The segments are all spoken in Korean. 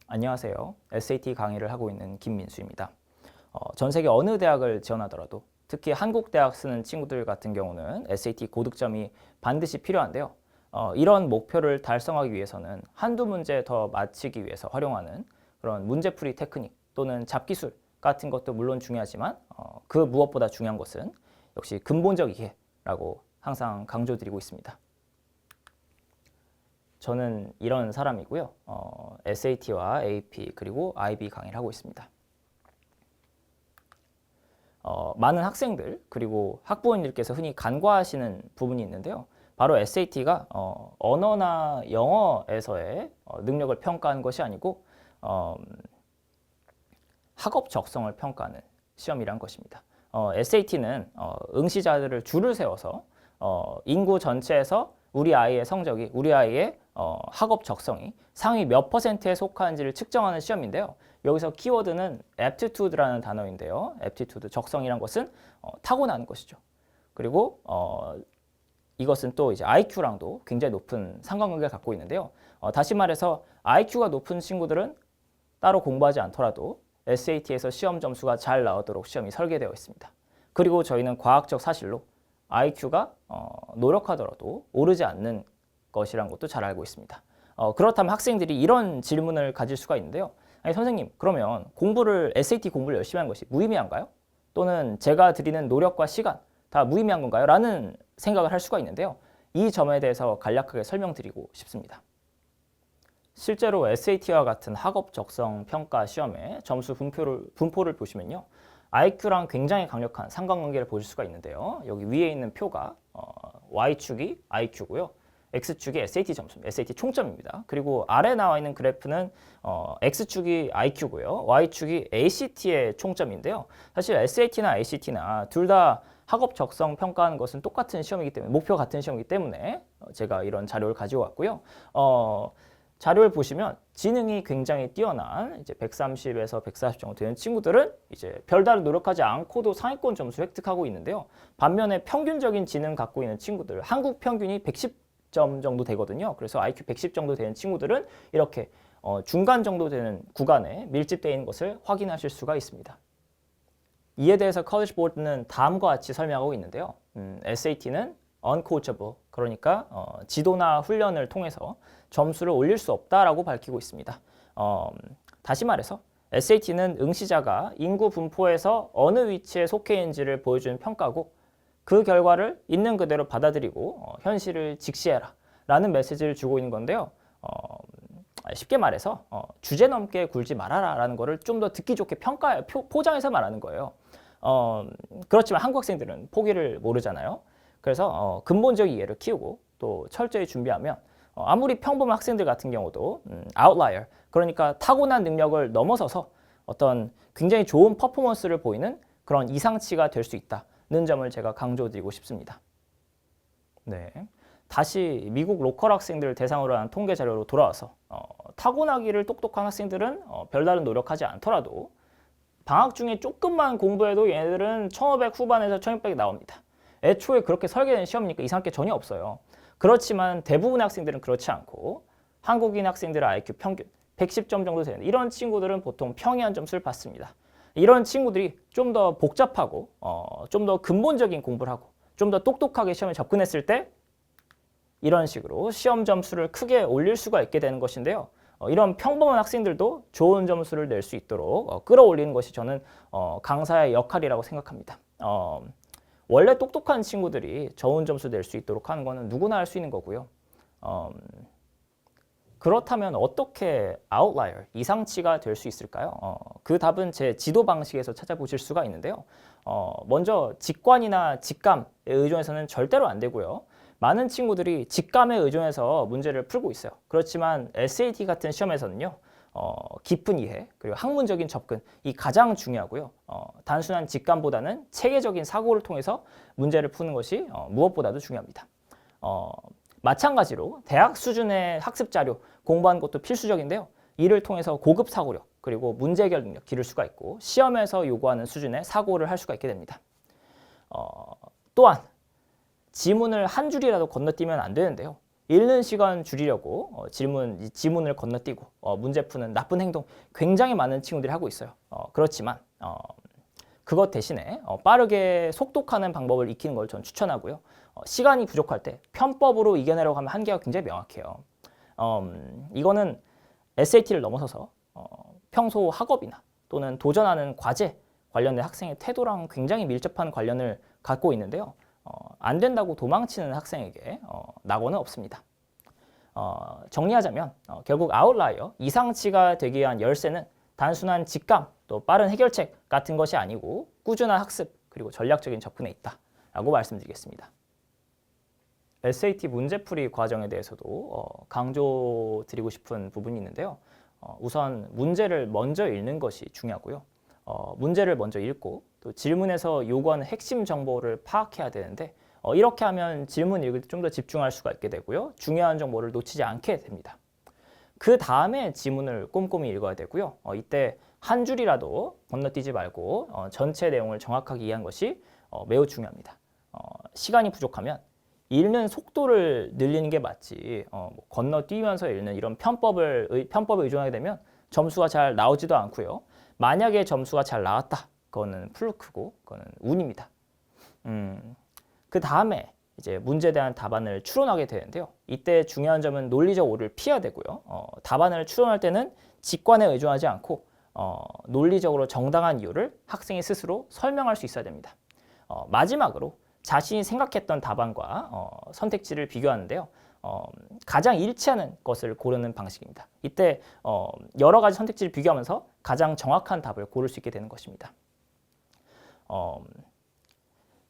안녕하세요. SAT 강의를 하고 있는 김민수입니다. 전 세계 어느 대학을 지원하더라도 특히 한국 대학 쓰는 친구들 같은 경우는 SAT 고득점이 반드시 필요한데요. 이런 목표를 달성하기 위해서는 한두 문제 더 맞히기 위해서 활용하는 그런 문제풀이 테크닉 또는 잡기술 같은 것도 물론 중요하지만 그 무엇보다 중요한 것은 역시 근본적 이해라고 항상 강조드리고 있습니다. 저는 이런 사람이고요. SAT와 AP 그리고 IB 강의를 하고 있습니다. 많은 학생들 그리고 학부모님들께서 흔히 간과하시는 부분이 있는데요. 바로 SAT가 언어나 영어에서의 능력을 평가하는 것이 아니고 학업 적성을 평가하는 시험이란 것입니다. SAT는 응시자들을 줄을 세워서 인구 전체에서 우리 아이의 성적이, 우리 아이의 학업 적성이 상위 몇 %에 속하는지를 측정하는 시험인데요. 여기서 키워드는 aptitude라는 단어인데요. aptitude, 적성이란 것은 타고나는 것이죠. 그리고 이것은 또 이제 IQ랑도 굉장히 높은 상관관계를 갖고 있는데요. 다시 말해서 IQ가 높은 친구들은 따로 공부하지 않더라도 SAT에서 시험 점수가 잘 나오도록 시험이 설계되어 있습니다. 그리고 저희는 과학적 사실로 IQ가 노력하더라도 오르지 않는 것이란 것도 잘 알고 있습니다. 그렇다면 학생들이 이런 질문을 가질 수가 있는데요. 아니 선생님, 그러면 SAT 공부를 열심히 하는 것이 무의미한가요? 또는 제가 드리는 노력과 시간 다 무의미한 건가요? 라는 생각을 할 수가 있는데요. 이 점에 대해서 간략하게 설명드리고 싶습니다. 실제로 SAT와 같은 학업 적성 평가 시험의 점수 분포를 보시면요. IQ랑 굉장히 강력한 상관관계를 보실 수가 있는데요. 여기 위에 있는 표가 Y축이 IQ고요. X축이 SAT 점수입니다. SAT 총점입니다. 그리고 아래 나와 있는 그래프는 X축이 IQ고요. Y축이 ACT의 총점인데요. 사실 SAT나 ACT나 둘 다 학업 적성 평가하는 것은 똑같은 시험이기 때문에, 목표 같은 시험이기 때문에 제가 이런 자료를 가지고 왔고요. 자료를 보시면 지능이 굉장히 뛰어난 이제 130에서 140 정도 되는 친구들은 이제 별다른 노력하지 않고도 상위권 점수 획득하고 있는데요. 반면에 평균적인 지능 갖고 있는 친구들, 한국 평균이 110점 정도 되거든요. 그래서 IQ 110 정도 되는 친구들은 이렇게 중간 정도 되는 구간에 밀집되어 있는 것을 확인하실 수가 있습니다. 이에 대해서 컬리지 보드는 다음과 같이 설명하고 있는데요. SAT는 uncoachable, 그러니까 지도나 훈련을 통해서 점수를 올릴 수 없다라고 밝히고 있습니다. 다시 말해서 SAT는 응시자가 인구 분포에서 어느 위치에 속해 있는지를 보여주는 평가고 그 결과를 있는 그대로 받아들이고 현실을 직시해라 라는 메시지를 주고 있는 건데요. 쉽게 말해서 주제 넘게 굴지 말아라 라는 거를 좀 더 듣기 좋게 포장해서 말하는 거예요. 그렇지만 한국 학생들은 포기를 모르잖아요. 그래서 근본적 이해를 키우고 또 철저히 준비하면 아무리 평범한 학생들 같은 경우도 outlier, 그러니까 타고난 능력을 넘어서서 어떤 굉장히 좋은 퍼포먼스를 보이는 그런 이상치가 될 수 있다는 점을 제가 강조드리고 싶습니다. 네. 다시 미국 로컬 학생들 대상으로 한 통계 자료로 돌아와서 타고나기를 똑똑한 학생들은 별다른 노력하지 않더라도 방학 중에 조금만 공부해도 얘네들은 1500 후반에서 1600이 나옵니다. 애초에 그렇게 설계된 시험이니까 이상할 게 전혀 없어요. 그렇지만 대부분의 학생들은 그렇지 않고 한국인 학생들의 IQ 평균 110점 정도 되는 이런 친구들은 보통 평이한 점수를 받습니다. 이런 친구들이 좀 더 복잡하고 좀 더 근본적인 공부를 하고 좀 더 똑똑하게 시험에 접근했을 때 이런 식으로 시험 점수를 크게 올릴 수가 있게 되는 것인데요. 이런 평범한 학생들도 좋은 점수를 낼 수 있도록 끌어올리는 것이 저는 강사의 역할이라고 생각합니다. 원래 똑똑한 친구들이 좋은 점수 낼 수 있도록 하는 것은 누구나 할 수 있는 거고요. 그렇다면 어떻게 outlier, 이상치가 될 수 있을까요? 그 답은 제 지도 방식에서 찾아보실 수가 있는데요. 먼저 직관이나 직감에 의존해서는 절대로 안 되고요. 많은 친구들이 직감에 의존해서 문제를 풀고 있어요. 그렇지만 SAT 같은 시험에서는요. 깊은 이해, 그리고 학문적인 접근, 이 가장 중요하고요. 단순한 직감보다는 체계적인 사고를 통해서 문제를 푸는 것이 무엇보다도 중요합니다. 마찬가지로 대학 수준의 학습 자료 공부하는 것도 필수적인데요. 이를 통해서 고급 사고력, 그리고 문제 해결 능력 기를 수가 있고 시험에서 요구하는 수준의 사고를 할 수가 있게 됩니다. 또한 지문을 한 줄이라도 건너뛰면 안 되는데요. 읽는 시간 줄이려고 지문을 건너뛰고 문제 푸는 나쁜 행동 굉장히 많은 친구들이 하고 있어요. 그렇지만 그것 대신에 빠르게 속독하는 방법을 익히는 걸 전 추천하고요. 시간이 부족할 때 편법으로 이겨내려고 하면 한계가 굉장히 명확해요. 이거는 SAT를 넘어서서 평소 학업이나 또는 도전하는 과제 관련된 학생의 태도랑 굉장히 밀접한 관련을 갖고 있는데요. 안 된다고 도망치는 학생에게 낙오는 없습니다. 정리하자면 결국 아웃라이어, 이상치가 되기 위한 열쇠는 단순한 직감, 또 빠른 해결책 같은 것이 아니고 꾸준한 학습, 그리고 전략적인 접근에 있다라고 말씀드리겠습니다. SAT 문제풀이 과정에 대해서도 강조드리고 싶은 부분이 있는데요. 우선 문제를 먼저 읽는 것이 중요하고요. 문제를 먼저 읽고 또 질문에서 요구하는 핵심 정보를 파악해야 되는데 이렇게 하면 질문 읽을 때 좀 더 집중할 수가 있게 되고요. 중요한 정보를 놓치지 않게 됩니다. 그 다음에 지문을 꼼꼼히 읽어야 되고요. 이때 한 줄이라도 건너뛰지 말고 전체 내용을 정확하게 이해한 것이 매우 중요합니다. 시간이 부족하면 읽는 속도를 늘리는 게 맞지 건너뛰면서 읽는 이런 편법에 의존하게 되면 점수가 잘 나오지도 않고요. 만약에 점수가 잘 나왔다, 그거는 플루크고 그거는 운입니다. 그 다음에 이제 문제에 대한 답안을 추론하게 되는데요. 이때 중요한 점은 논리적 오류를 피해야 되고요. 답안을 추론할 때는 직관에 의존하지 않고 논리적으로 정당한 이유를 학생이 스스로 설명할 수 있어야 됩니다. 마지막으로 자신이 생각했던 답안과 선택지를 비교하는데요. 가장 일치하는 것을 고르는 방식입니다. 이때 여러 가지 선택지를 비교하면서 가장 정확한 답을 고를 수 있게 되는 것입니다.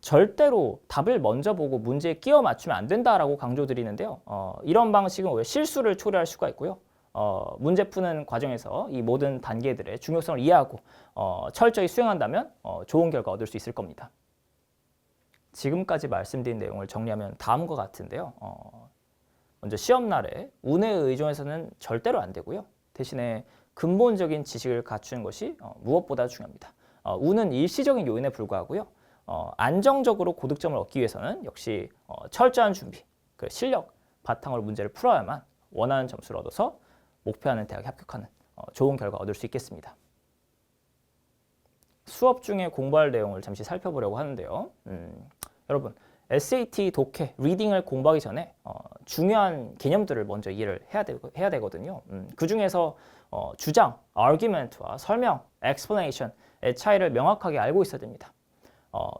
절대로 답을 먼저 보고 문제에 끼워 맞추면 안 된다라고 강조드리는데요. 이런 방식은 오히려 실수를 초래할 수가 있고요. 문제 푸는 과정에서 이 모든 단계들의 중요성을 이해하고 철저히 수행한다면 좋은 결과 얻을 수 있을 겁니다. 지금까지 말씀드린 내용을 정리하면 다음과 같은데요. 먼저 시험날에 운에 의존해서는 절대로 안 되고요. 대신에 근본적인 지식을 갖추는 것이 무엇보다 중요합니다. 운은 일시적인 요인에 불과하고요. 안정적으로 고득점을 얻기 위해서는 역시 철저한 준비, 그 실력 바탕으로 문제를 풀어야만 원하는 점수를 얻어서 목표하는 대학에 합격하는 좋은 결과 얻을 수 있겠습니다. 수업 중에 공부할 내용을 잠시 살펴보려고 하는데요. 여러분, SAT 독해, 리딩을 공부하기 전에 중요한 개념들을 먼저 이해를 해야 되거든요. 그 중에서 주장, argument와 설명, explanation의 차이를 명확하게 알고 있어야 됩니다.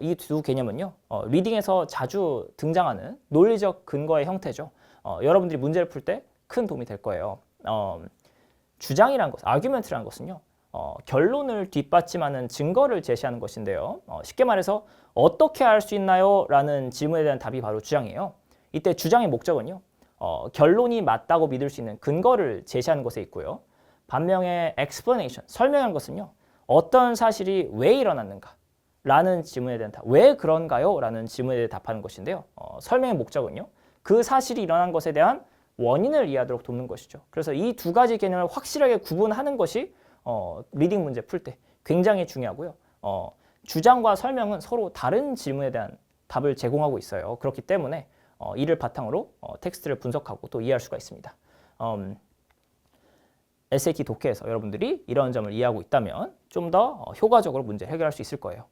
이 두 개념은요, 리딩에서 자주 등장하는 논리적 근거의 형태죠. 여러분들이 문제를 풀 때 큰 도움이 될 거예요. 주장이란 것, argument라는 것은요, 결론을 뒷받침하는 증거를 제시하는 것인데요. 쉽게 말해서 어떻게 할 수 있나요? 라는 질문에 대한 답이 바로 주장이에요. 이때 주장의 목적은요, 결론이 맞다고 믿을 수 있는 근거를 제시하는 것에 있고요. 반면에 explanation, 설명하는 것은요, 어떤 사실이 왜 일어났는가? 라는 질문에 대한 답, 왜 그런가요? 라는 질문에 대해 답하는 것인데요. 설명의 목적은요, 그 사실이 일어난 것에 대한 원인을 이해하도록 돕는 것이죠. 그래서 이 두 가지 개념을 확실하게 구분하는 것이 리딩 문제 풀 때 굉장히 중요하고요. 주장과 설명은 서로 다른 질문에 대한 답을 제공하고 있어요. 그렇기 때문에 이를 바탕으로 텍스트를 분석하고 또 이해할 수가 있습니다. SAT 독해에서 여러분들이 이런 점을 이해하고 있다면 좀 더 효과적으로 문제 해결할 수 있을 거예요.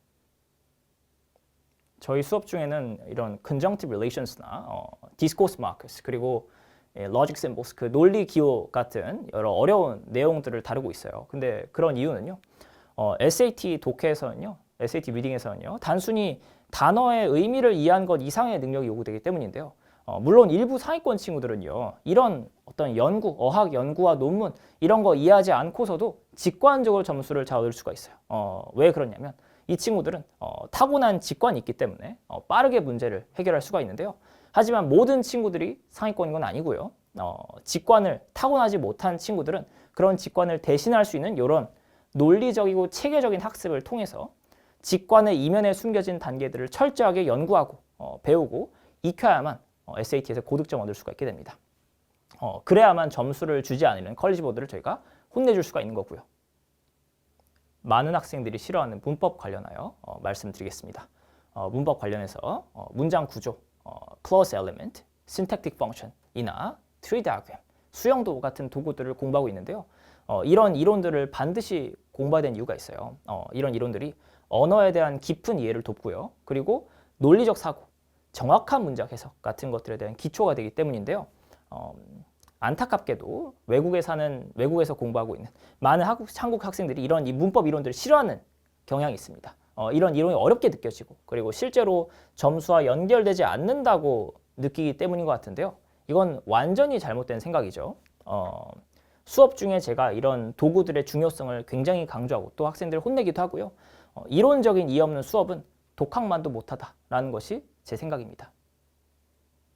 저희 수업 중에는 이런 conjunctive relations나 discourse markers 그리고 logic symbols, 그 논리 기호 같은 여러 어려운 내용들을 다루고 있어요. 근데 그런 이유는요, SAT 독해에서는요, SAT 리딩에서는요, 단순히 단어의 의미를 이해한 것 이상의 능력이 요구되기 때문인데요. 물론 일부 상위권 친구들은요, 이런 어떤 연구, 어학 연구와 논문 이런 거 이해하지 않고서도 직관적으로 점수를 잘 얻을 수가 있어요. 왜 그러냐면 이 친구들은 타고난 직관이 있기 때문에 빠르게 문제를 해결할 수가 있는데요. 하지만 모든 친구들이 상위권인 건 아니고요. 직관을 타고나지 못한 친구들은 그런 직관을 대신할 수 있는 이런 논리적이고 체계적인 학습을 통해서 직관의 이면에 숨겨진 단계들을 철저하게 연구하고 배우고 익혀야만 SAT에서 고득점을 얻을 수가 있게 됩니다. 그래야만 점수를 주지 않는 컬리지 보드를 저희가 혼내줄 수가 있는 거고요. 많은 학생들이 싫어하는 문법 관련하여 말씀드리겠습니다. 문법 관련해서 문장 구조, clause element, syntactic function 이나 트리 다이어그램, 수영도 같은 도구들을 공부하고 있는데요. 이런 이론들을 반드시 공부해야 되는 이유가 있어요. 이런 이론들이 언어에 대한 깊은 이해를 돕고요. 그리고 논리적 사고, 정확한 문장 해석 같은 것들에 대한 기초가 되기 때문인데요. 안타깝게도 외국에서 공부하고 있는 많은 한국 학생들이 이런 이 문법 이론들을 싫어하는 경향이 있습니다. 이런 이론이 어렵게 느껴지고 그리고 실제로 점수와 연결되지 않는다고 느끼기 때문인 것 같은데요. 이건 완전히 잘못된 생각이죠. 수업 중에 제가 이런 도구들의 중요성을 굉장히 강조하고 또 학생들을 혼내기도 하고요. 이론적인 이해 없는 수업은 독학만도 못하다라는 것이 제 생각입니다.